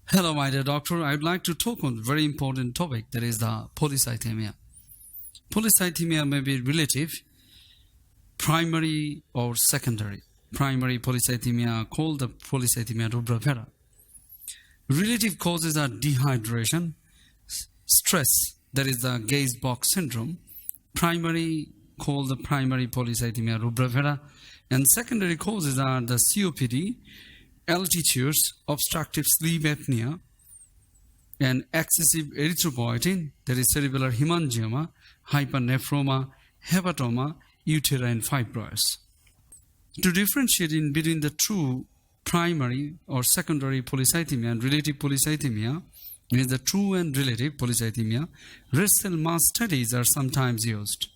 Hello, my dear doctor. I would like to talk on a very important topic, that is the polycythemia. Polycythemia may be relative, primary or secondary. Primary polycythemia, called the polycythemia rubra vera. Relative causes are dehydration, stress, that is the gaze box syndrome. Primary, called the primary polycythemia rubra vera, and secondary causes are the COPD, altitudes, obstructive sleep apnea, and excessive erythropoietin, that is cerebellar hemangioma, hypernephroma, hepatoma, uterine fibroids. To differentiate in between the true primary or secondary polycythemia and relative polycythemia, means the true and relative polycythemia, red cell mass studies are sometimes used.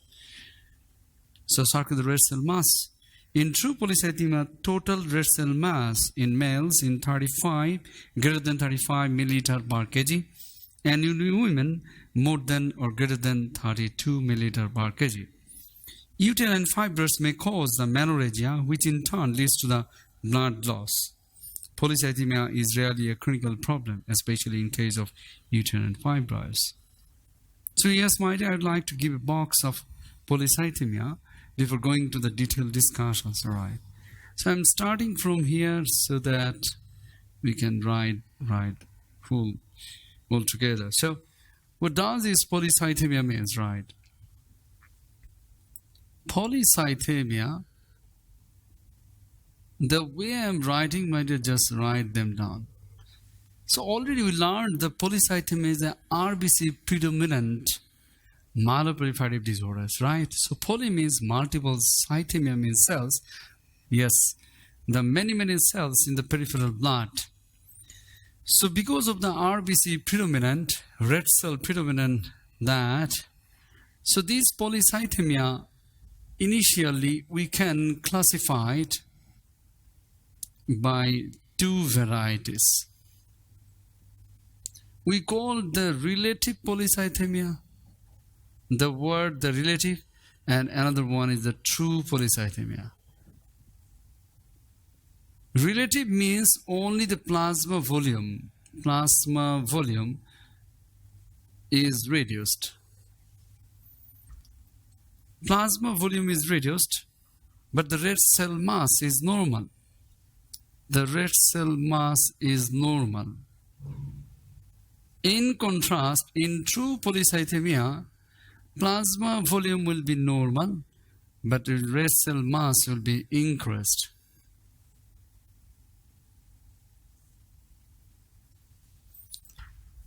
So circle the red cell mass. In true polycythemia, total red cell mass in males in greater than 35 milliliter per kg, and in women more than or greater than 32 milliliter per kg. Uterine fibroids may cause the menorrhagia, which in turn leads to the blood loss. Polycythemia is rarely a clinical problem, especially in case of uterine fibroids. So yes, my dear, I'd like to give a box of polycythemia before going to the detailed discussions, all right? So I'm starting from here so that we can write full all together. So what does this polycythemia means, right? Polycythemia, the way I'm writing, might just write them down. So already we learned the polycythemia is an RBC predominant myeloproliferative disorders, right? So poly means multiple, cythemia means cells. Yes, the many cells in the peripheral blood. So because of the RBC predominant, red cell predominant, that, so this polycythemia, initially we can classify it by two varieties. We call the relative polycythemia, the word the relative, and another one is the true polycythemia. Relative means only the plasma volume is reduced. Plasma volume is reduced, but the red cell mass is normal. The red cell mass is normal. In contrast, in true polycythemia, plasma volume will be normal, but the red cell mass will be increased.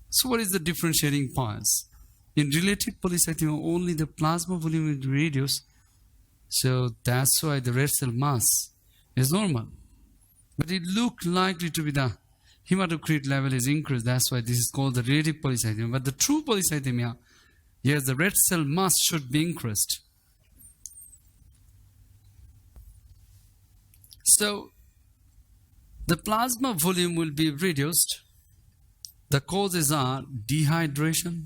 So what is the differentiating points? In relative polycythemia, only the plasma volume will be reduced. So that's why the red cell mass is normal. But it looks likely to be the hematocrit level is increased. That's why this is called the relative polycythemia. But the true polycythemia, yes, the red cell mass should be increased. So the plasma volume will be reduced. The causes are dehydration,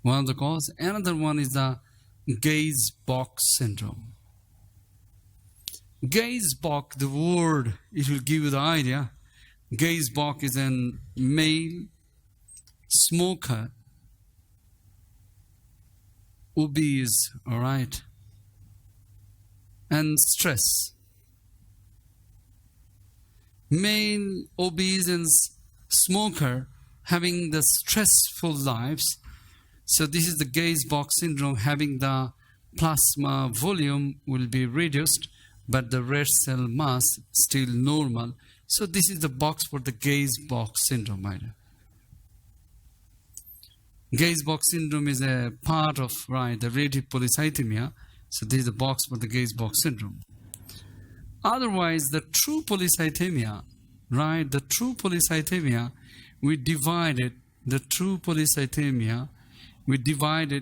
one of the causes. Another one is the gaze box syndrome. Gaze box, the word, it will give you the idea. Gaze box is a male smoker, obese, all right, and stress. Male obese and smoker having the stressful lives. So this is the gaze box syndrome, having the plasma volume will be reduced, but the red cell mass still normal. So this is the box for the gaze box syndrome, my dear. Gaze box syndrome is a part of, right, the relative polycythemia. So this is the box for the gaze box syndrome. Otherwise, the true polycythemia, right, the true polycythemia, we divided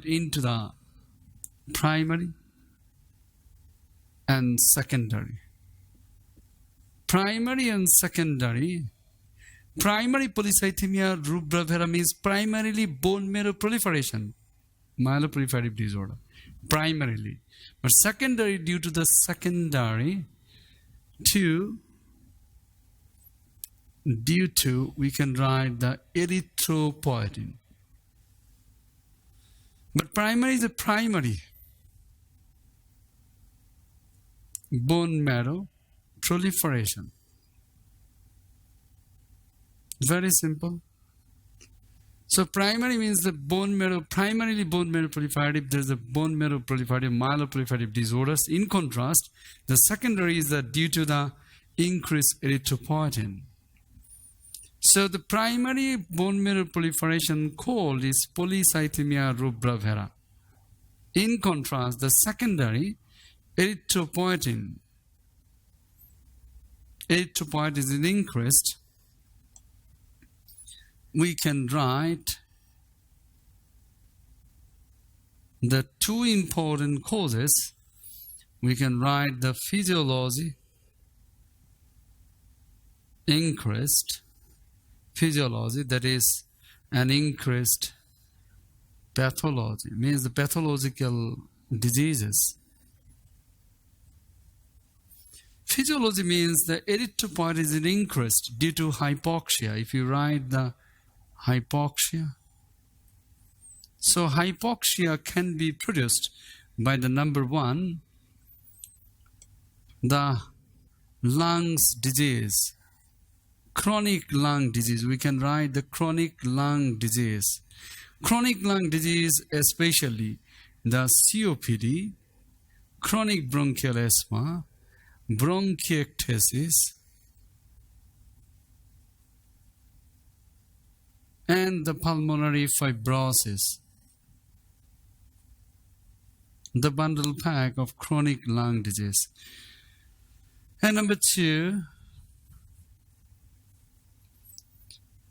into the primary and secondary. Primary and secondary. Primary polycythemia rubra vera means primarily bone marrow proliferation, myeloproliferative disorder, primarily. But secondary, due to the secondary to due to, we can write the erythropoietin. But primary is a primary bone marrow proliferation. Very simple. So primary means the bone marrow, primarily bone marrow proliferative. There's a bone marrow proliferative, myeloproliferative disorders. In contrast, the secondary is due to the increased erythropoietin. So the primary bone marrow proliferation cold is Polycythemia rubra vera. In contrast, the secondary erythropoietin is increased. We can write the two important causes. We can write the physiology, increased physiology, that is an increased pathology, means the pathological diseases. Physiology means the erythropoietin is increased due to hypoxia. If you write the hypoxia, so hypoxia can be produced by the number one, the lungs disease, chronic lung disease. We can write the chronic lung disease. Chronic lung disease, especially the COPD, chronic bronchial asthma, bronchiectasis, and the pulmonary fibrosis, the bundle pack of chronic lung disease. And number two,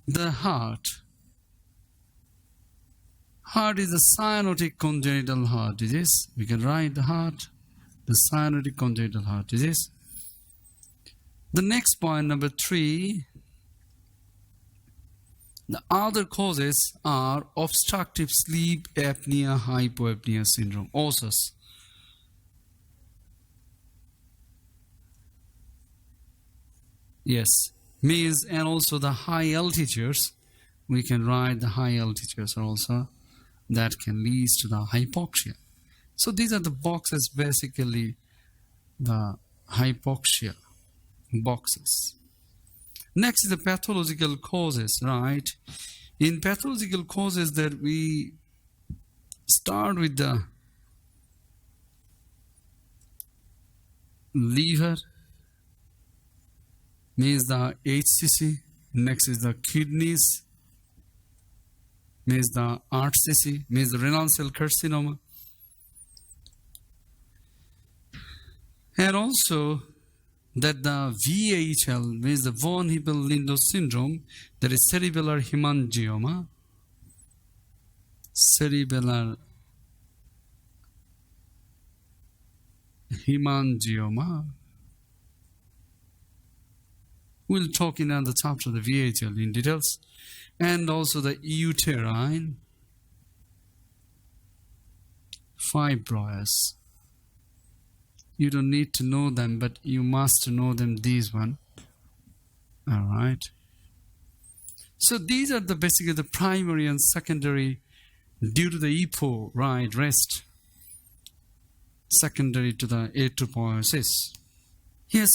the heart. Heart is a cyanotic congenital heart disease. We can write the heart, the cyanotic congenital heart disease. The next point, number three, the other causes are obstructive sleep apnea, hypoapnea syndrome, OSAS. Yes, means, and also the high altitudes. We can write the high altitudes also that can lead to the hypoxia. So these are the boxes, basically the hypoxia boxes. Next is the pathological causes, right? In pathological causes that we start with the liver, means the HCC. Next is the kidneys, means the RCC, means the renal cell carcinoma. And also that the VHL, means the von Hippel-Lindau syndrome, that is cerebellar hemangioma, cerebellar hemangioma. We'll talk in another chapter the VHL in details. And also the uterine fibroids. You don't need to know them, but you must know them, these one. All right. So these are basically the primary and secondary due to the EPO, right, rest, secondary to the erythropoiesis. Yes,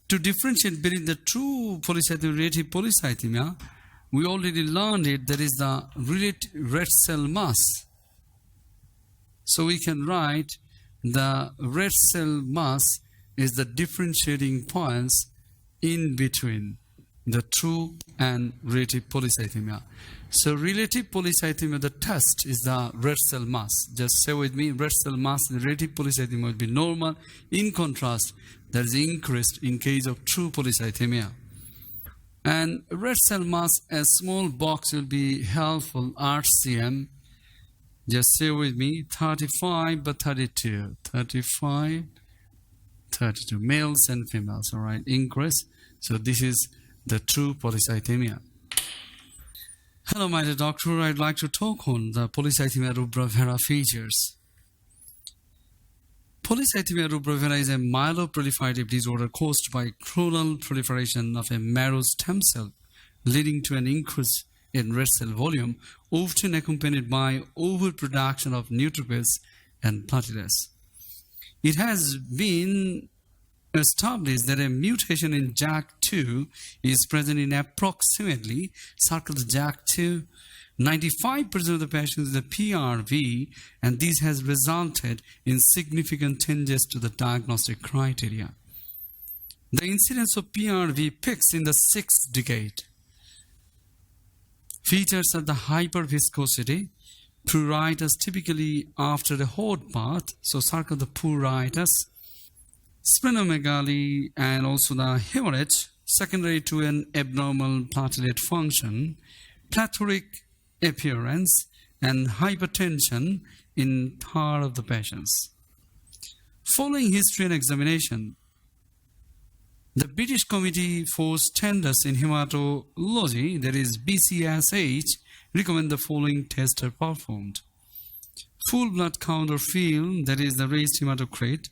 to differentiate between the true polycythemia, relative polycythemia, we already learned it, there is the relative red cell mass. So we can write the red cell mass is the differentiating points in between the true and relative polycythemia. So relative polycythemia, the test is the red cell mass. Just say with me, red cell mass, the relative polycythemia will be normal. In contrast, there is increased in case of true polycythemia. And red cell mass, a small box will be helpful, RCM. Just say with me, 35 by 32. 35, 32. Males and females, all right, increase. So this is the true polycythemia. Hello, my dear doctor. I'd like to talk on the polycythemia rubra vera features. Polycythemia rubra vera is a myeloproliferative disorder caused by clonal proliferation of a marrow stem cell, leading to an increase in red cell volume, often accompanied by overproduction of neutrophils and platelets. It has been established that a mutation in JAK2 is present in approximately, circle the JAK2, 95% of the patients with the PRV, and this has resulted in significant changes to the diagnostic criteria. The incidence of PRV peaks in the 6th decade. Features are the hyperviscosity, pruritus typically after a hot bath, so circle the pruritus, splenomegaly, and also the hemorrhage secondary to an abnormal platelet function, plethoric appearance, and hypertension in part of the patients. Following history and examination, the British Committee for Standards in Hematology, that is BCSH, recommend the following tests are performed. Full blood count or film, that is the raised hematocrit,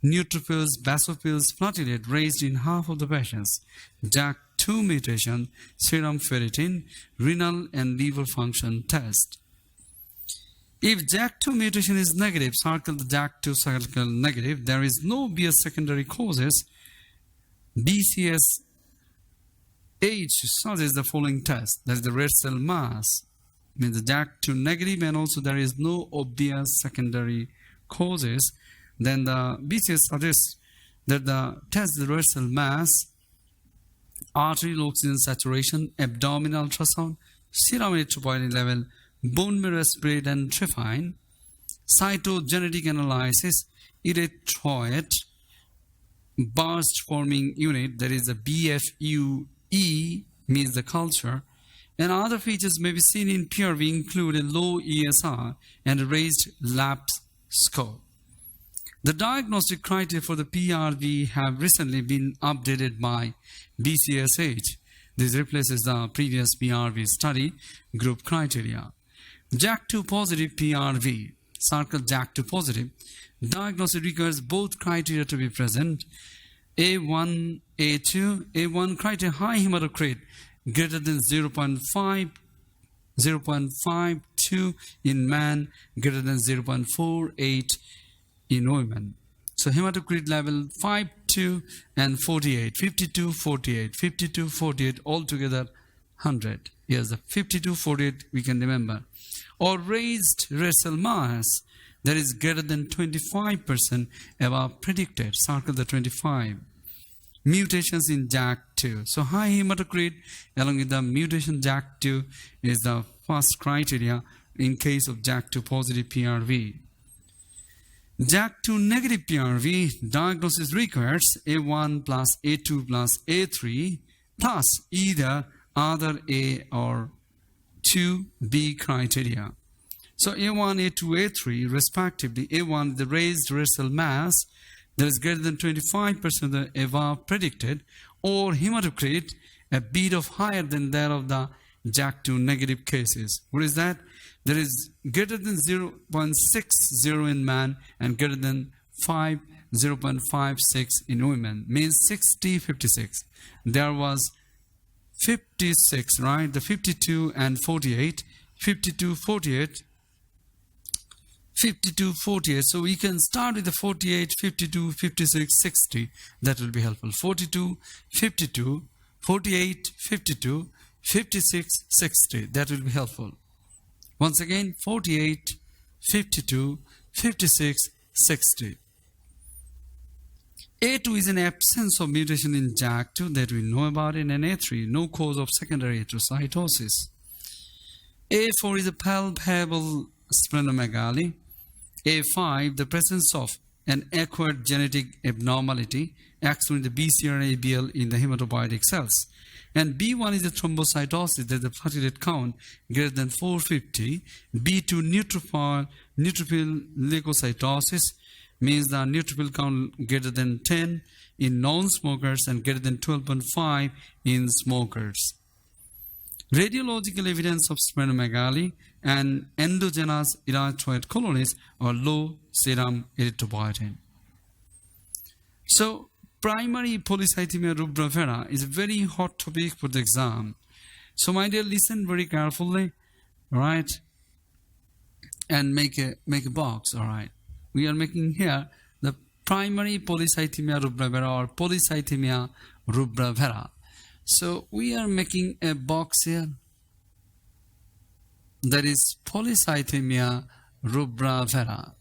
neutrophils, basophils, platelet raised in half of the patients, JAK2 mutation, serum ferritin, renal and liver function test. If JAK2 mutation is negative, circle the JAK2 circle negative, there is no obvious secondary causes, BCSH suggests the following test, that is the red cell mass, means the JAK2 negative, and also there is no obvious secondary causes. Then the BCS suggests that the test the red cell mass, arterial oxygen saturation, abdominal ultrasound, serum erythropoietin level, bone marrow aspirate and trephine, cytogenetic analysis, erythroid burst forming unit, that is the BFUE, means the culture, and other features may be seen in PRV include a low ESR and a raised lab score. The diagnostic criteria for the PRV have recently been updated by BCSH. This replaces the previous PRV study group criteria. JAK2 positive PRV, circle JAK2 positive. Diagnosis requires both criteria to be present. A1, A2, A1 criteria high hematocrit greater than 0.52 in man, greater than 0.48 in women. So hematocrit level 52 and 48, 52, 48, 52, 48, altogether 100. Yes, the 52, 48 we can remember. Or raised red cell mass that is greater than 25% above predicted, circle the 25. Mutations in JAK2. So high hematocrit along with the mutation JAK2 is the first criteria in case of JAK2 positive PRV. JAK2 negative PRV diagnosis requires A1 plus A2 plus A3 plus either other A or 2B criteria. So A1, A2, A3 respectively. A1 the raised red cell mass that is greater than 25% of the above predicted, or hematocrit a bit of higher than that of the JAK2 negative cases. What is that? There is greater than 0.60 in man and greater than 0.56 in women, means 60, 56. There was 56, right? The 52 and 48, 52, 48, 52, 48. So we can start with the 48, 52, 56, 60. That will be helpful. 42, 52, 48, 52, 56, 60. That will be helpful. Once again, 48, 52, 56, 60. A2 is an absence of mutation in JAK2 that we know about in, and A3, no cause of secondary erythrocytosis. A4 is a palpable splenomegaly. A5, the presence of an acquired genetic abnormality, actually the BCR-ABL in the hematopoietic cells. And B1 is a thrombocytosis, that the platelet count greater than 450. B2 neutrophil leukocytosis means the neutrophil count greater than 10 in non-smokers and greater than 12.5 in smokers. Radiological evidence of splenomegaly and endogenous erythroid colonies or low serum erythropoietin. So, primary polycythemia rubra vera is a very hot topic for the exam. So, my dear, listen very carefully, right? And make a box, all right? We are making here the primary polycythemia rubra vera or polycythemia rubra vera. So, we are making a box here. That is polycythemia rubra vera.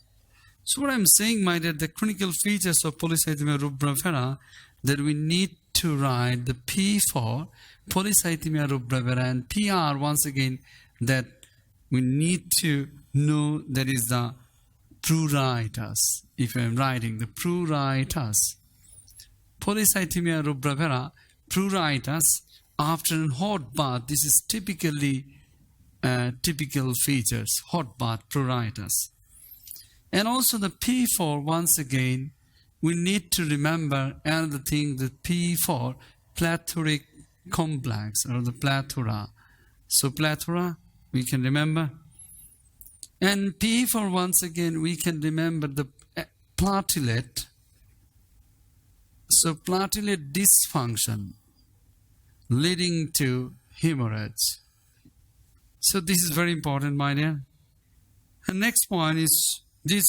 So what I'm saying, my dear, the clinical features of polycythemia rubra vera, that we need to write the P for polycythemia rubra vera and PR once again, that we need to know that is the pruritus. If I'm writing the pruritus, polycythemia rubra vera, pruritus after a hot bath, this is typically typical features, hot bath, pruritus. And also the P4, once again, we need to remember another thing, the P4, plethoric complex or the plethora. So plethora, we can remember. And P4, once again, we can remember the platelet. So platelet dysfunction leading to hemorrhage. So this is very important, my dear. And next point is this,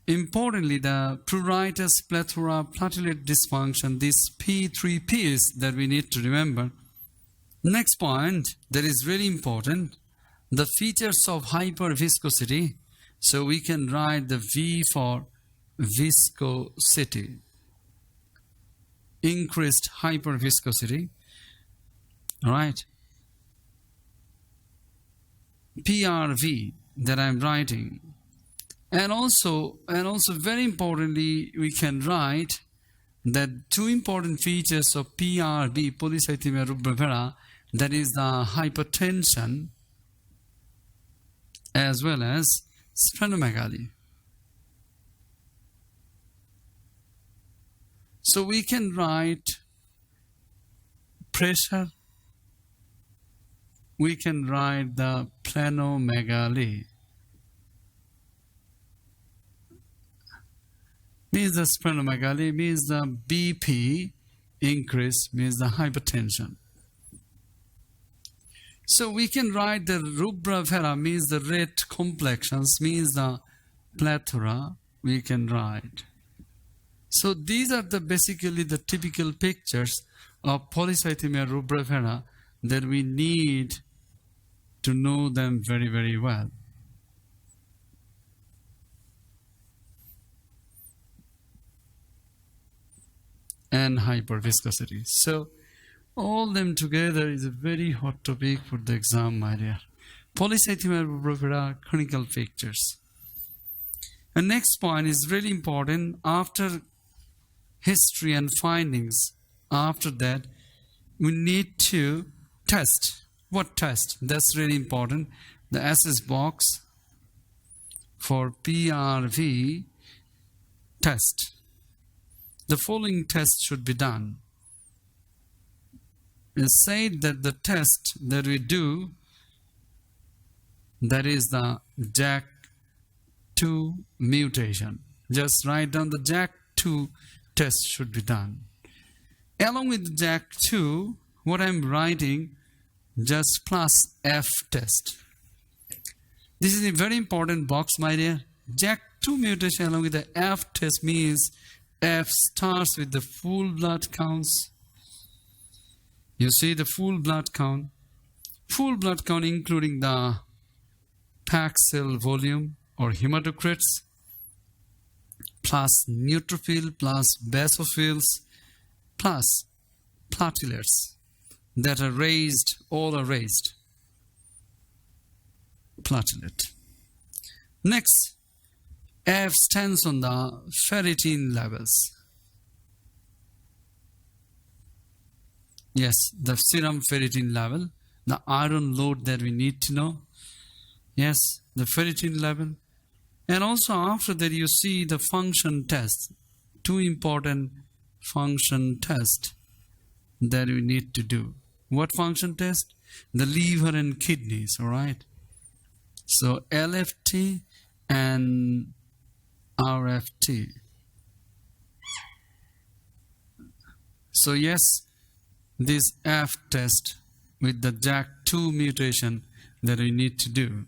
importantly, the pruritus, plethora, platelet dysfunction, these P3Ps that we need to remember. Next point that is really important, the features of hyperviscosity. So we can write the V for viscosity, increased hyperviscosity, all right? PRV that I'm writing. And also very importantly, we can write that two important features of PRV, polycythemia rubra vera, that is the hypertension as well as splenomegaly. So we can write pressure, we can write the splenomegaly. Means the splenomegaly, means the BP increase, means the hypertension. So we can write the rubra vera, means the red complexions, means the plethora, we can write. So these are the basically the typical pictures of polycythemia rubra vera that we need to know them very, very well. And hyperviscosity. So all them together is a very hot topic for the exam, my dear. Polycythemia rubra vera clinical features. And next point is really important. After history and findings, after that we need to test. What test? That's really important. The SS box for PRV test. The following test should be done. It's said that the test that we do, that is the JAK2 mutation. Just write down the JAK2 test should be done. Along with the JAK2, what I'm writing, just plus F test. This is a very important box, my dear. JAK2 mutation along with the F test means F starts with the full blood counts. You see the full blood count. Full blood count including the packed cell volume or hematocrits, plus neutrophil, plus basophils, plus platelets that are raised, all are raised. Platelet. Next, F stands on the ferritin levels. Yes, the serum ferritin level, the iron load that we need to know. Yes, the ferritin level. And also after that you see the function test. Two important function tests that we need to do. What function test? The liver and kidneys, all right? So LFT and RFT. So yes, this F test with the JAK2 mutation that we need to do.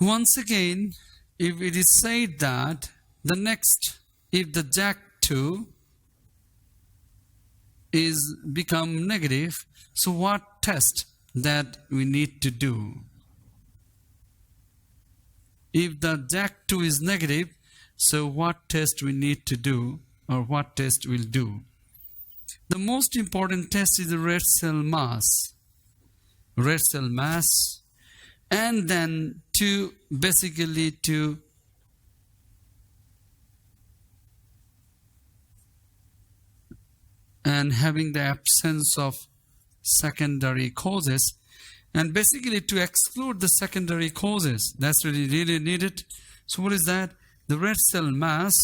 Once again, if it is said that the next, if the JAK2 is become negative, so what test that we need to do? If the JAK2 is negative, so what test we need to do, or what test we'll do? The most important test is the red cell mass. Red cell mass, and then and having the absence of secondary causes, and basically to exclude the secondary causes. That's really needed. So what is that? The red cell mass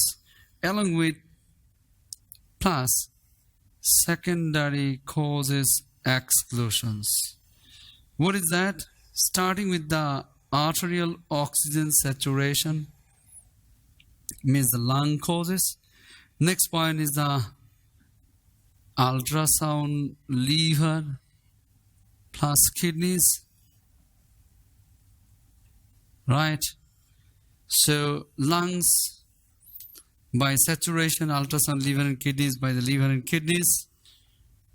along with plus secondary causes exclusions. What is that? Starting with the arterial oxygen saturation, means the lung causes. Next point is the ultrasound liver plus kidneys, right? So lungs by saturation, ultrasound liver and kidneys by the liver and kidneys,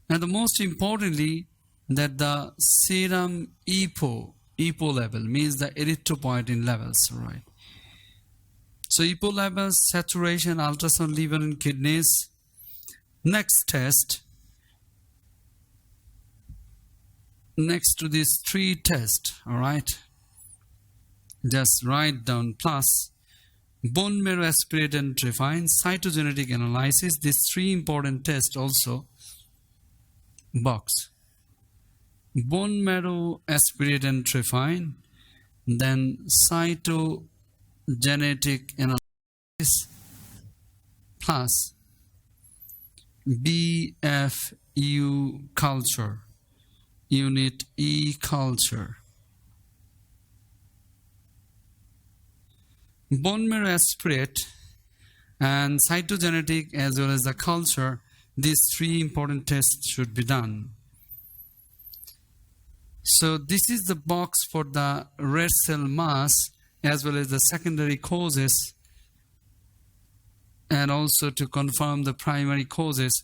and the most importantly that the serum EPO level, means the erythropoietin levels, right? So EPO levels, saturation, ultrasound liver and kidneys. Next test, next to these three tests, all right, just write down plus bone marrow aspirate and refine, cytogenetic analysis. These three important tests also box. Bone marrow aspirate and refine, then cytogenetic analysis plus BFU culture, unit E culture. Bone marrow aspirate and cytogenetic as well as the culture, these three important tests should be done. So this is the box for the red cell mass as well as the secondary causes, and also to confirm the primary causes,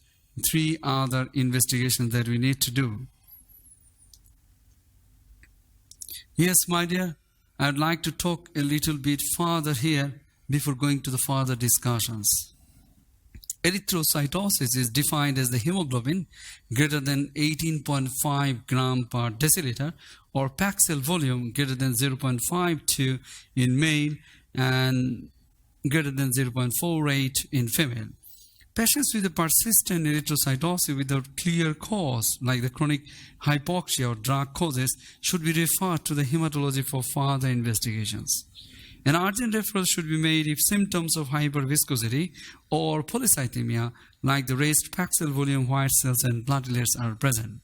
three other investigations that we need to do. Yes, my dear, I'd like to talk a little bit further here before going to the further discussions. Erythrocytosis is defined as the hemoglobin greater than 18.5 gram per deciliter or packed cell volume greater than 0.52 in male and greater than 0.48 in female. Patients with a persistent erythrocytosis without clear cause, like the chronic hypoxia or drug causes, should be referred to the hematology for further investigations. An urgent referral should be made if symptoms of hyperviscosity or polycythemia, like the raised packed cell volume, white cells, and platelets are present.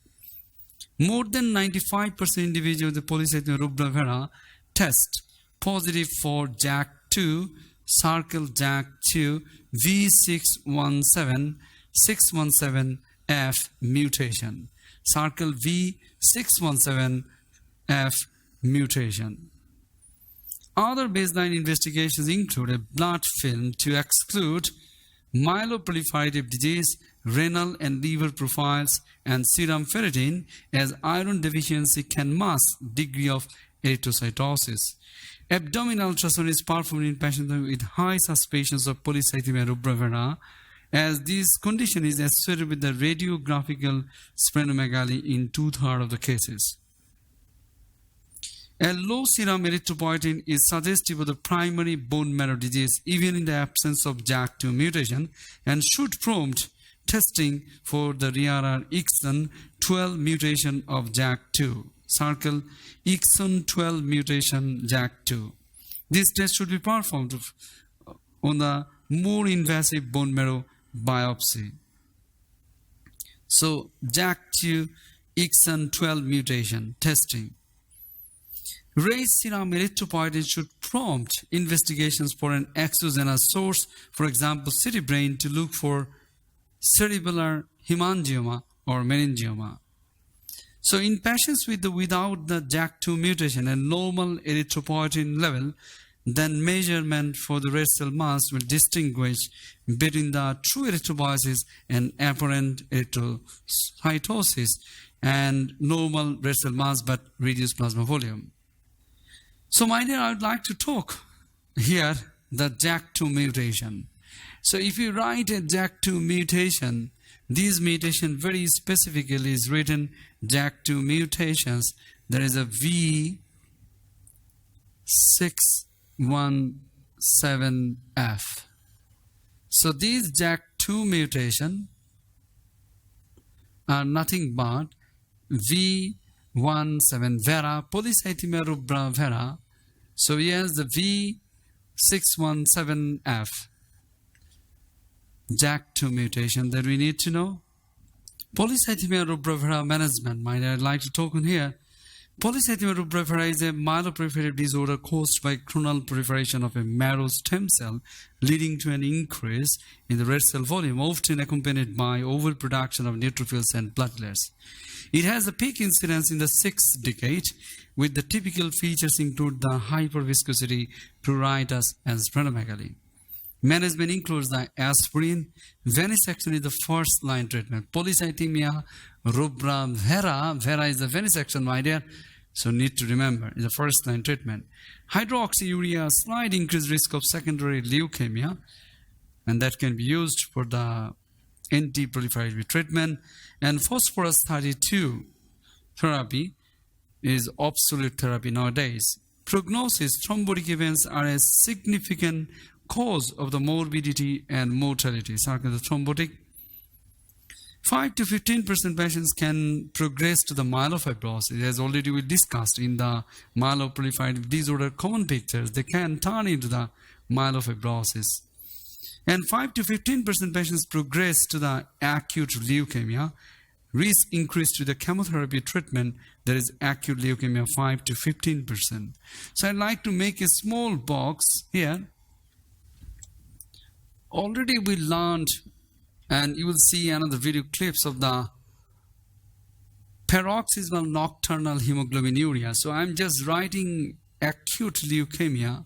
More than 95% individuals with polycythemia rubra vera test positive for JAK2, circle JAK2 V617F mutation, circle V617F mutation. Other baseline investigations include a blood film to exclude myeloproliferative disease, renal and liver profiles, and serum ferritin, as iron deficiency can mask degree of erythrocytosis. Abdominal ultrasound is performed in patients with high suspicions of polycythemia rubra vera, as this condition is associated with the radiographical splenomegaly in 2/3 of the cases. A low serum erythropoietin is suggestive of the primary bone marrow disease even in the absence of JAK2 mutation, and should prompt testing for the rarer exon 12 mutation of JAK2, circle exon 12 mutation JAK2. This test should be performed on the more invasive bone marrow biopsy. So JAK2 exon 12 mutation testing. Raised serum erythropoietin should prompt investigations for an exogenous source, for example, cerebrain, to look for cerebellar hemangioma or meningioma. So in patients without the JAK2 mutation and normal erythropoietin level, then measurement for the red cell mass will distinguish between the true erythropoiesis and apparent erythrocytosis and normal red cell mass but reduced plasma volume. So my dear, I would like to talk here the JAK2 mutation. So if you write a JAK2 mutation, this mutation very specifically is written JAK2 mutations. There is a V617F. So these JAK2 mutation are nothing but V17 vera, Polycythemia rubra vera. So here's the V617F JAK2 mutation that we need to know. Polycythemia rubra vera management, I'd like to talk on here. Polycythemia rubra vera is a myeloproliferative disorder caused by clonal proliferation of a marrow stem cell, leading to an increase in the red cell volume, often accompanied by overproduction of neutrophils and platelets. It has a peak incidence in the 6th decade, with the typical features include the hyperviscosity, pruritus, and splenomegaly. Management includes the aspirin. Venesection is the first-line treatment. Polycythemia rubra vera, vera is the venesection, my dear, so need to remember, is the first-line treatment. Hydroxyurea, slight increased risk of secondary leukemia, and that can be used for the anti-proliferative treatment. And phosphorus 32 therapy is obsolete therapy nowadays. Prognosis, thrombotic events are a significant cause of the morbidity and mortality. Sarcoma thrombotic. 5 to 15% patients can progress to the myelofibrosis. As already we discussed in the myeloproliferative disorder common pictures, they can turn into the myelofibrosis. And 5 to 15% patients progress to the acute leukemia. Risk increase to the chemotherapy treatment, there is acute leukemia 5 to 15%. So I'd like to make a small box here. Already we learned, and you will see another video clips of the paroxysmal nocturnal hemoglobinuria. So I'm just writing acute leukemia.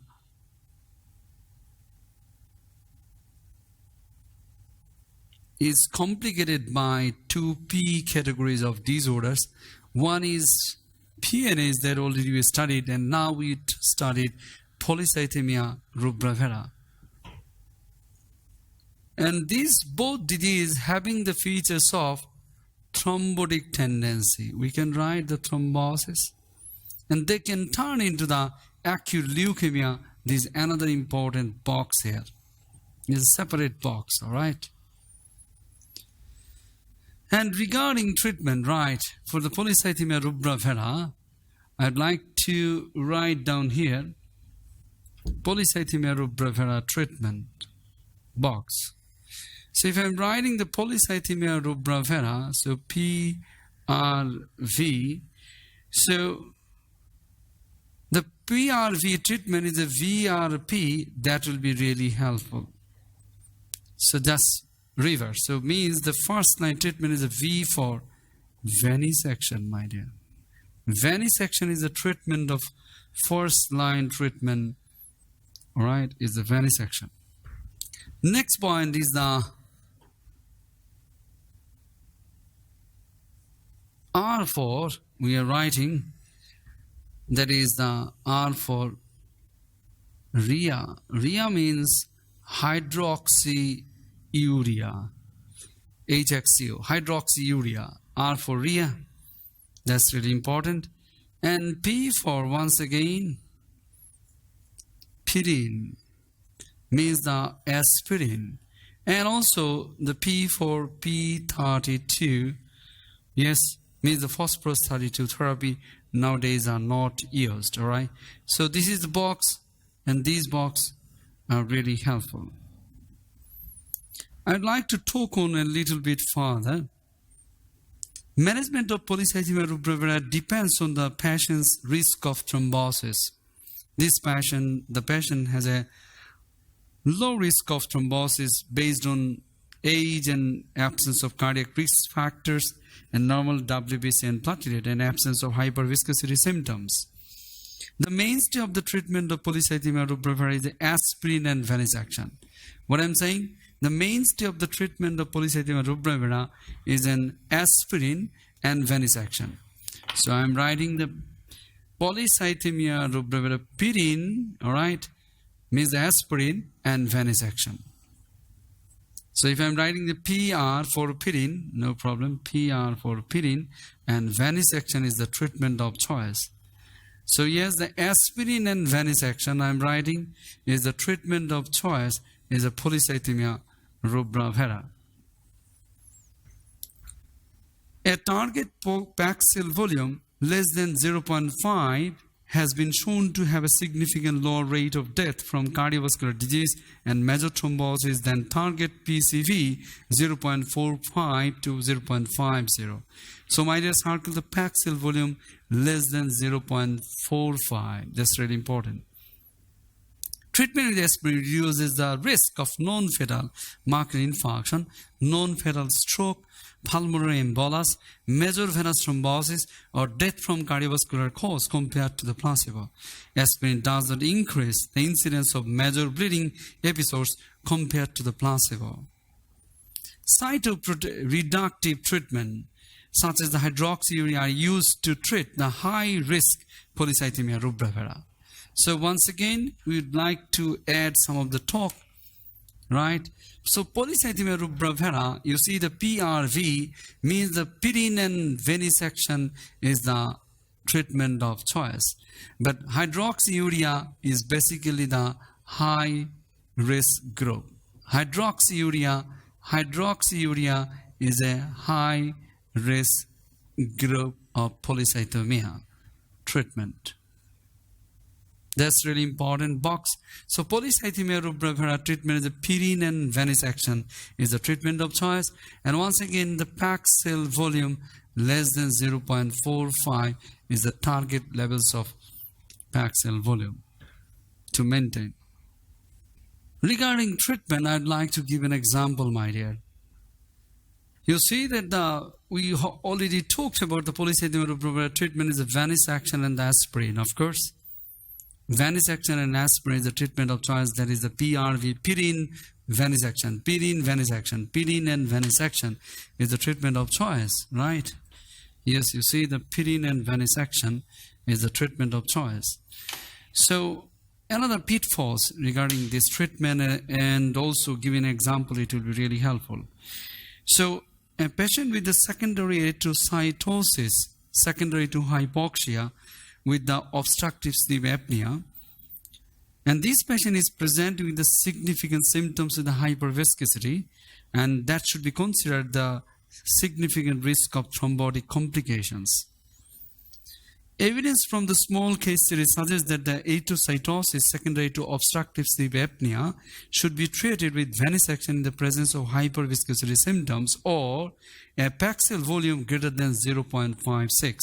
Is complicated by 2 P categories of disorders. One is PNAs that already we studied, and now we studied polycythemia rubra vera. And these both diseases having the features of thrombotic tendency. We can write the thrombosis, and they can turn into the acute leukemia. This is another important box here. It's a separate box, all right? And regarding treatment, right, for the polycythemia rubra vera, I'd like to write down here polycythemia rubra vera treatment box. So if I'm writing the polycythemia rubra vera, so PRV, so the PRV treatment is a VRP that will be really helpful. So that's reverse. So means the first line treatment is a V for venesection, my dear. Venesection is a treatment of first line treatment, all right, is the venesection. Next point is the R4 we are writing, that is the R for RIA. RIA means hydroxyurea, HXU, hydroxyurea. R for RIA, that's really important. And P for, once again, pyrin, means the aspirin. And also the P for P32, yes, means the phosphorus 32 therapy nowadays are not used, all right? So this is the box, and these boxes are really helpful. I'd like to talk on a little bit further Management of polycythemia rubra vera depends on the patient's risk of thrombosis. The patient has a low risk of thrombosis based on age and absence of cardiac risk factors and normal WBC and platelet and absence of hyperviscosity symptoms. The mainstay of the treatment of polycythemia rubra vera is aspirin and venous action. What I'm saying? The mainstay of the treatment of polycythemia rubra vera is an aspirin and venous action. So I'm writing the polycythemia rubra vera pyrin, alright, means the aspirin and venous action. So if I'm writing the PR for pyrin, no problem, PR for pyrin, and venous action is the treatment of choice. So yes, the aspirin and venous action I'm writing is the treatment of choice is a polycythemia rubra vera. A target packed cell volume less than 0.5 has been shown to have a significant lower rate of death from cardiovascular disease and major thrombosis than target PCV 0.45 to 0.50. So my dear, circle the packed cell volume less than 0.45. That's really important. Treatment with aspirin reduces the risk of non-fatal myocardial infarction, non-fatal stroke, pulmonary embolus, major venous thrombosis, or death from cardiovascular cause compared to the placebo. Aspirin does not increase the incidence of major bleeding episodes compared to the placebo. Cytoreductive treatment, such as the hydroxyurea, are used to treat the high-risk polycythemia rubra vera. So once again, we would like to add some of the talk, right? So polycythemia rubra vera, you see the PRV means the pyrin and venous action is the treatment of choice. But hydroxyurea is basically the high risk group. Hydroxyurea is a high risk group of polycythemia treatment. That's really important box. So polycythemia rubra vera treatment is the pyrin and venous action is the treatment of choice. And once again, the packed cell volume less than 0.45 is the target levels of packed cell volume to maintain. Regarding treatment, I'd like to give an example, my dear. You see that we already talked about the polycythemia rubra vera treatment is the venous action and the aspirin, of course. Venous action and aspirin is the treatment of choice, that is the PRV, pyrin, venous action, pyrin, venous action, pyrin and venous action is the treatment of choice, right? Yes, you see the pyrin and venous action is the treatment of choice. So another pitfalls regarding this treatment and also giving an example, it will be really helpful. So a patient with the secondary erythrocytosis, secondary to hypoxia, with the obstructive sleep apnea, and this patient is presenting with the significant symptoms of the hyperviscosity, and that should be considered the significant risk of thrombotic complications. Evidence from the small case series suggests that the erythrocytosis secondary to obstructive sleep apnea should be treated with venous action in the presence of hyperviscosity symptoms or a packed cell volume greater than 0.56.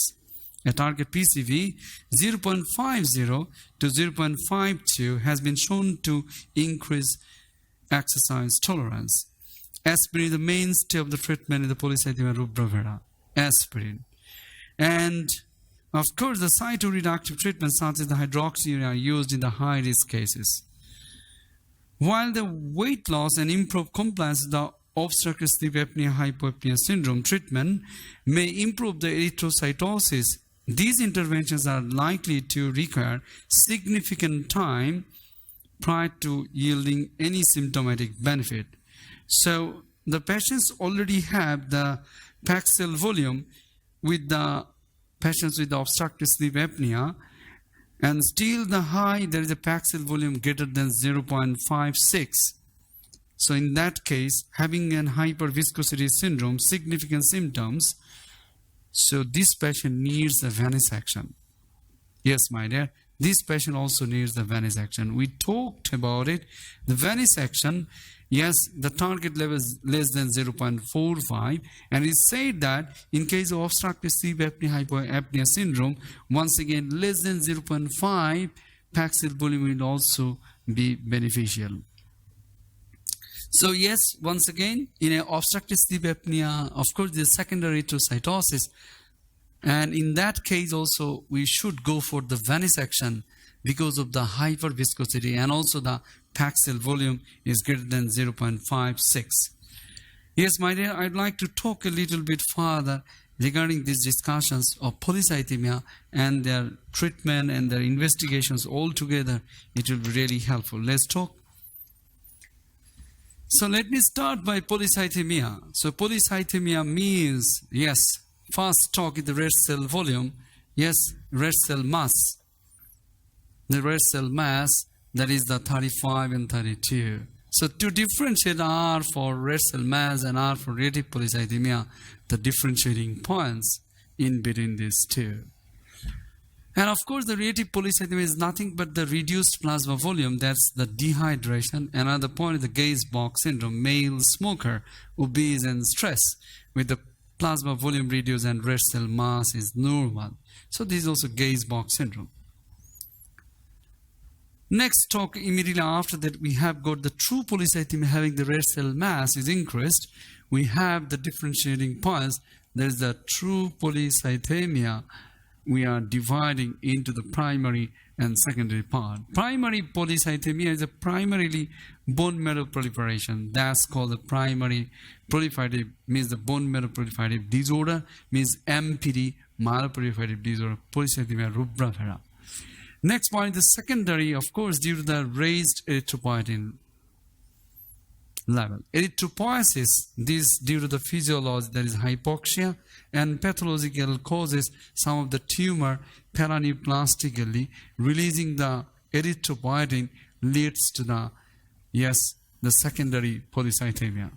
A target PCV 0.50 to 0.52 has been shown to increase exercise tolerance. Aspirin is the mainstay of the treatment in the polycythemia rubra vera. Aspirin. And of course, the cytoreductive treatment such as the hydroxyurea are used in the high-risk cases. While the weight loss and improved compliance with the obstructive sleep apnea hypopnea syndrome treatment may improve the erythrocytosis, these interventions are likely to require significant time prior to yielding any symptomatic benefit. So the patients already have the packed cell volume with the patients with the obstructive sleep apnea, and still there is a packed cell volume greater than 0.56. So in that case, having an hyperviscosity syndrome, significant symptoms, so this patient needs a venous action. Yes, my dear, this patient also needs the venous action. We talked about it. The venous action Yes, the target level is less than 0.45, and it said that in case of obstructive sleep apnea hypoapnea syndrome, once again less than 0.5 paxil volume will also be beneficial. So yes, once again, in an obstructive sleep apnea, of course, the secondary erythrocytosis, and in that case also we should go for the venesection because of the hyperviscosity, and also the paxil volume is greater than 0.56. Yes, my dear, I'd like to talk a little bit further regarding these discussions of polycythemia and their treatment and their investigations all together. It will be really helpful. Let's talk. So let me start by polycythemia. So polycythemia means, yes, first talk is the red cell volume. Yes, red cell mass. The red cell mass, that is the 35 and 32. So to differentiate R for red cell mass and R for reactive polycythemia, the differentiating points in between these two. And of course, the reactive polycythemia is nothing but the reduced plasma volume. That's the dehydration. Another point is the gaze box syndrome, male smoker, obese and stressed, with the plasma volume reduced and red cell mass is normal. So this is also gaze box syndrome. Next talk immediately after that, we have got the true polycythemia having the red cell mass is increased. We have the differentiating points. There is the true polycythemia. We are dividing into the primary and secondary part. Primary polycythemia is a primarily bone marrow proliferation. That's called the primary proliferative, means the bone marrow proliferative disorder, means MPD, myeloproliferative disorder, polycythemia rubra vera. Next point, the secondary, of course, due to the raised erythropoietin level. Erythropoiesis, this due to the physiology, that is hypoxia, and pathological causes, some of the tumor paraneoplastically releasing the erythropoietin leads to the, yes, the secondary polycythemia.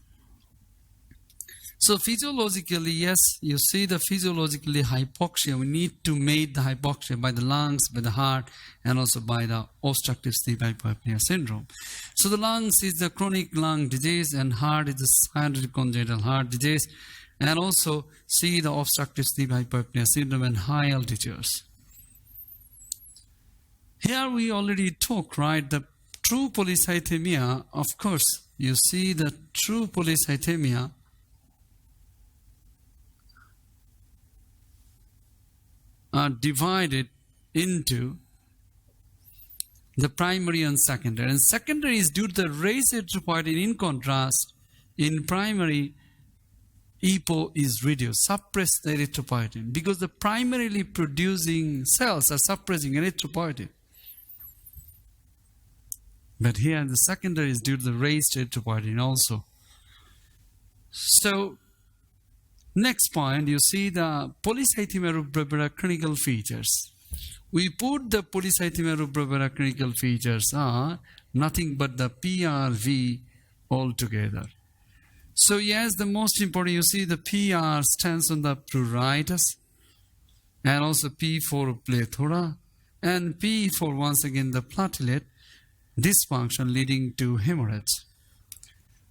So physiologically, yes, you see the physiologically hypoxia. We need to make the hypoxia by the lungs, by the heart, and also by the obstructive sleep hypoapnea syndrome. So the lungs is the chronic lung disease, and heart is the sciatic congenital heart disease, and also see the obstructive sleep hypoapnea syndrome and high altitudes. Here we already talked, right? The true polycythemia, of course, you see the true polycythemia are divided into the primary and secondary. And secondary is due to the raised erythropoietin. In contrast, in primary, EPO is reduced, suppress the erythropoietin, because the primarily producing cells are suppressing erythropoietin. But here the secondary is due to the raised erythropoietin also. So next point, you see the polycythemia rubra vera clinical features. We put the polycythemia rubra vera clinical features are nothing but the PRV altogether. So yes, the most important, you see the PR stands on the pruritus, and also P for plethora, and P for once again the platelet dysfunction leading to hemorrhage.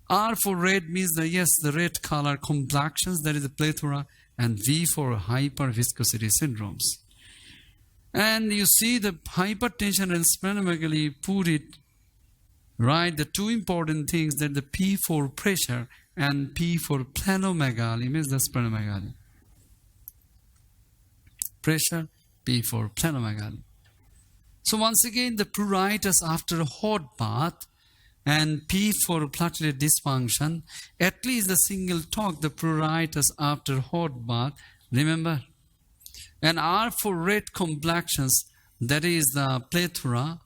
R for red means the, yes, the red color complexions, that is the plethora, and V for hyperviscosity syndromes. And you see the hypertension and splenomegaly put it right, the two important things, that the P for pressure and P for splenomegaly, means the splenomegaly. Pressure, P for splenomegaly. So once again, the pruritus after a hot bath, and P for platelet dysfunction, at least the single talk, the pruritus after hot bath, remember. And R for red complexions, that is the plethora,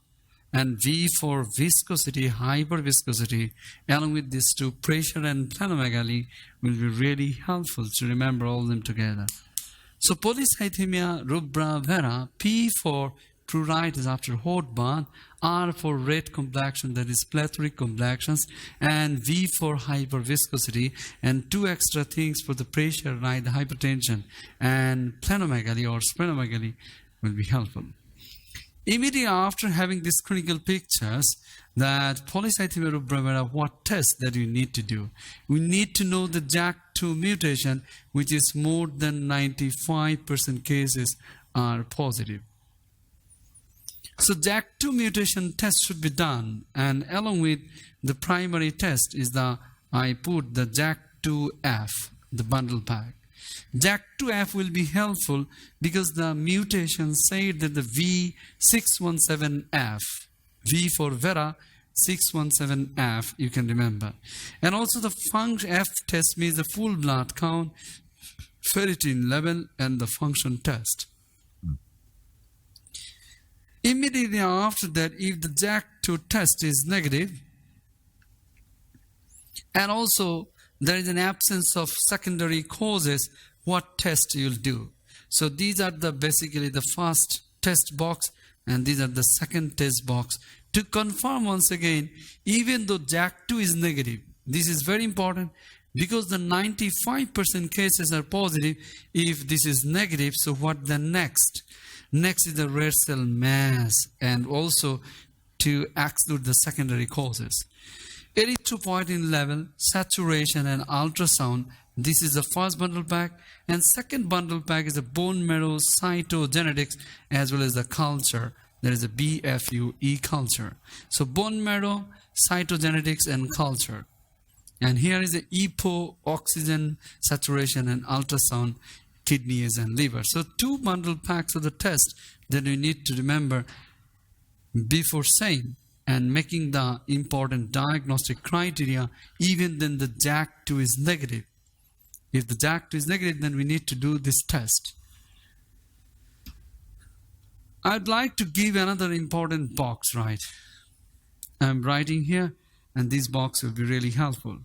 and V for viscosity, hyperviscosity, along with these two, pressure and splenomegaly, will be really helpful to remember all of them together. So polycythemia rubra vera, P for pruritus after hot bath, R for red complexion, that is plethoric complexions, and V for hyperviscosity, and two extra things for the pressure, right, the hypertension, and splenomegaly or splenomegaly will be helpful. Immediately after having these clinical pictures, that polycythemia rubra vera, what test that you need to do? We need to know the JAK2 mutation, which is more than 95% cases are positive. So JAK2 mutation test should be done, and along with the primary test is I put the JAK2F, the bundle pack. JAK2F will be helpful because the mutation said that the V617F, V for Vera, 617F, you can remember. And also the function F test means the full blood count, ferritin level, and the function test. Immediately after that, if the JAK2 test is negative, and also there is an absence of secondary causes, what test you'll do? So these are basically the first test box, and these are the second test box. To confirm once again, even though JAK2 is negative, this is very important because the 95% cases are positive. If this is negative, so what the next? Next is the red cell mass, and also to exclude the secondary causes. Erythropoietin level, saturation, and ultrasound. This is the first bundle pack, and second bundle pack is the bone marrow cytogenetics as well as the culture. There is a BFUE culture. So bone marrow, cytogenetics, and culture. And here is the EPO, oxygen saturation, and ultrasound, kidneys and liver. So 2 bundle packs of the test that you need to remember before saying and making the important diagnostic criteria, even then the JAK2 is negative. If the JAK2 is negative, then we need to do this test. I'd like to give another important box, right? I'm writing here, and this box will be really helpful.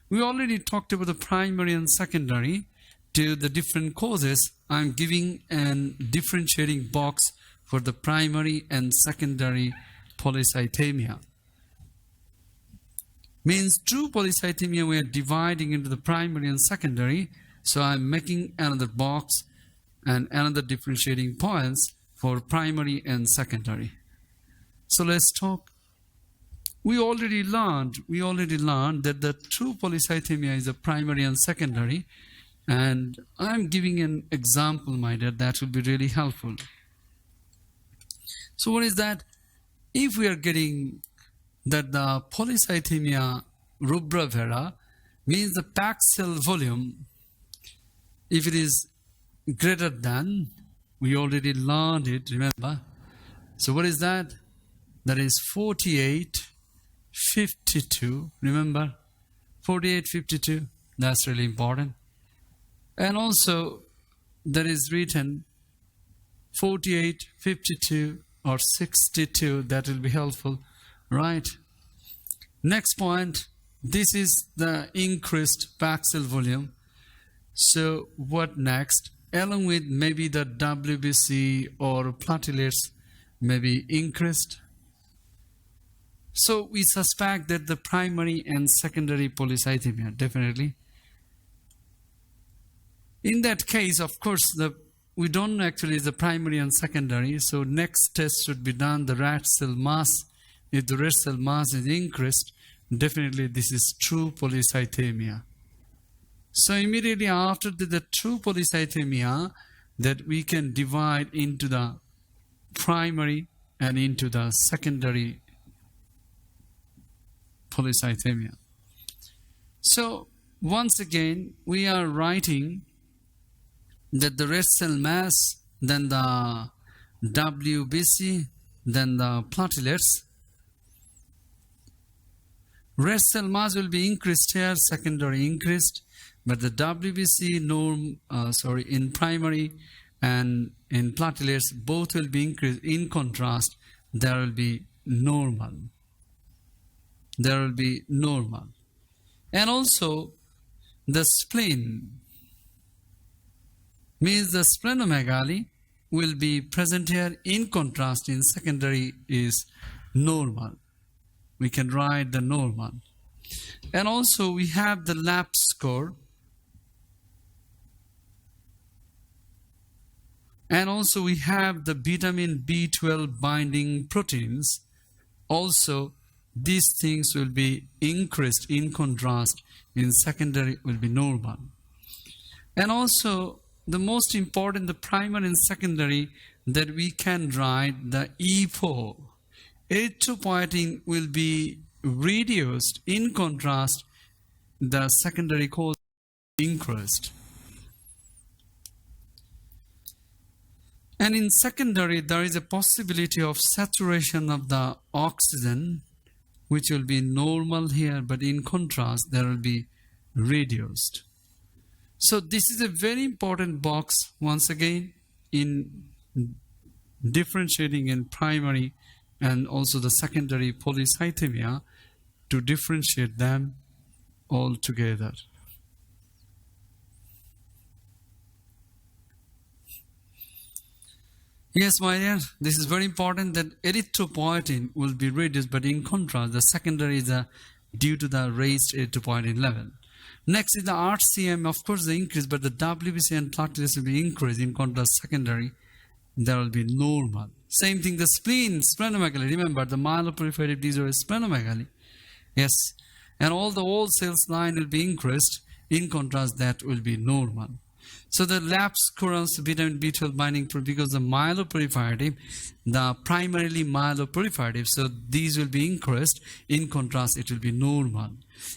We already talked about the primary and secondary. To the different causes, I'm giving an differentiating box for the primary and secondary polycythemia. Means true polycythemia we are dividing into the primary and secondary. So I'm making another box and another differentiating points for primary and secondary. So let's talk. We already learned that the true polycythemia is a primary and secondary. And I'm giving an example, my dear, that will be really helpful. So what is that? If we are getting that the polycythemia rubra vera means the packed cell volume, if it is greater than, we already learned it, remember? So what is that? That is 4852, remember? 4852, that's really important. And also, there is written 48, 52, or 62. That will be helpful, right? Next point, this is the increased packed cell volume. So what next? Along with maybe the WBC or platelets may be increased. So we suspect that the primary and secondary polycythemia, definitely. In that case, of course, we don't know actually the primary and secondary. So next test should be done, the red cell mass. If the red cell mass is increased, definitely this is true polycythemia. So immediately after the true polycythemia, that we can divide into the primary and into the secondary polycythemia. So once again, we are writing that the red cell mass, then the WBC, then the platelets. Red cell mass will be increased here, secondary increased, but the WBC in primary and in platelets, both will be increased. In contrast, there will be normal. There will be normal. And also, the spleen means the splenomegaly will be present here. In contrast, in secondary is normal. We can write the normal. And also we have the lab score. And also we have the vitamin B12 binding proteins. Also, these things will be increased. In contrast, in secondary will be normal. And also, the most important, the primary and secondary, that we can write the EPO. Erythropoietin will be reduced. In contrast, the secondary cause increased. And in secondary, there is a possibility of saturation of the oxygen, which will be normal here, but in contrast, there will be reduced. So this is a very important box, once again, in differentiating in primary and also the secondary polycythemia, to differentiate them all together. Yes, my dear, this is very important, that erythropoietin will be reduced, but in contrast, the secondary is due to the raised erythropoietin level. Next is the RCM, of course, the increase, but the WBC and platelets will be increased. In contrast, secondary, there will be normal. Same thing, the spleen, splenomegaly. Remember, the myeloproliferative disorder is splenomegaly. Yes, and all the old cells line will be increased. In contrast, that will be normal. So the lapse correlates vitamin B12 binding because the myeloproliferative, the primarily myeloproliferative, so these will be increased. In contrast, it will be normal.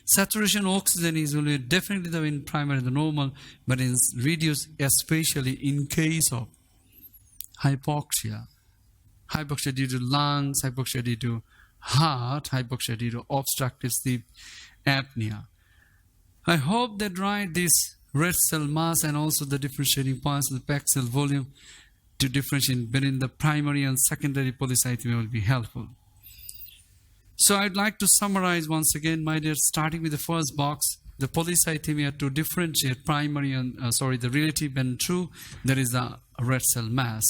Saturation oxygen is will be definitely in primary the normal, but in reduced, especially in case of hypoxia. Hypoxia due to lungs, hypoxia due to heart, hypoxia due to obstructive sleep apnea. I hope that this red cell mass and also the differentiating points of the packed cell volume to differentiate between the primary and secondary polycythemia will be helpful. So I'd like to summarize once again, my dear, starting with the first box, the polycythemia to differentiate primary and the relative and true, there is a red cell mass.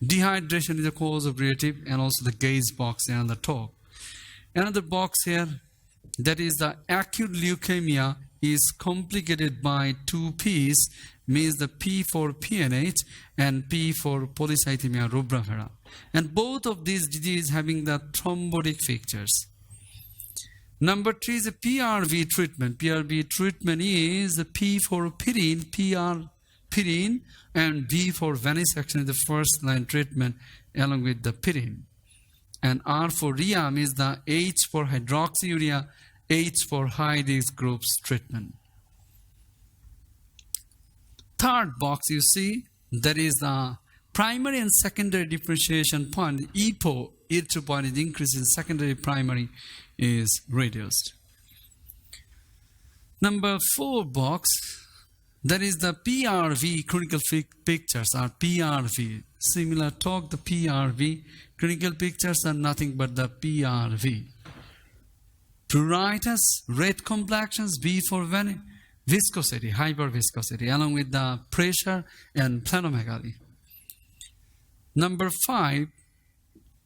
Dehydration is the cause of relative, and also the gaze box here on the top. Another box here, that is the acute leukemia is complicated by two P's, means the P for PNH and P for polycythemia rubra vera. And both of these diseases having the thrombotic features. Number 3 is a PRV treatment. PRV treatment is the P for pyrin, pyrin, and V for venesection is the first line treatment along with the pyrin. And R for RIAM is the H for hydroxyurea, H for high risk groups treatment. Third box you see, that is the primary and secondary differentiation point. EPO, erythropoietin is increased in secondary, primary is reduced. Number 4 box, that is the PRV, clinical pictures are PRV. Similar talk, the PRV, clinical pictures are nothing but the PRV. Pruritus, red complexions, V for viscosity, hyperviscosity, along with the pressure and splenomegaly. Number 5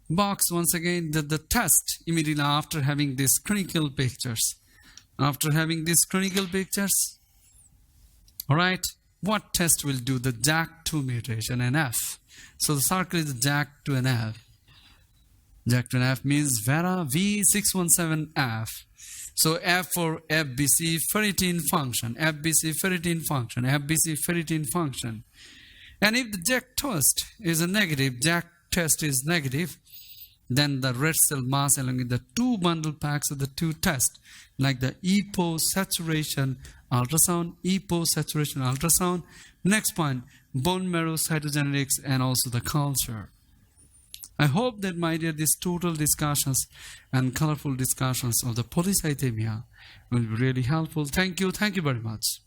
box, once again, the test immediately after having these clinical pictures. After having these clinical pictures, all right, what test will do? The JAK2 mutation and F. So the circle is JAK2 and F. JAK2 and F means Vera V617F. So F for FBC ferritin function, FBC ferritin function, FBC ferritin function. And if the JAK test is a negative, JAK test is negative, then the red cell mass along with the 2 bundle packs of the 2 tests, like the EPO saturation ultrasound, EPO saturation ultrasound. Next point, bone marrow cytogenetics and also the culture. I hope that, my dear, these total discussions and colorful discussions of the polycythemia will be really helpful. Thank you very much.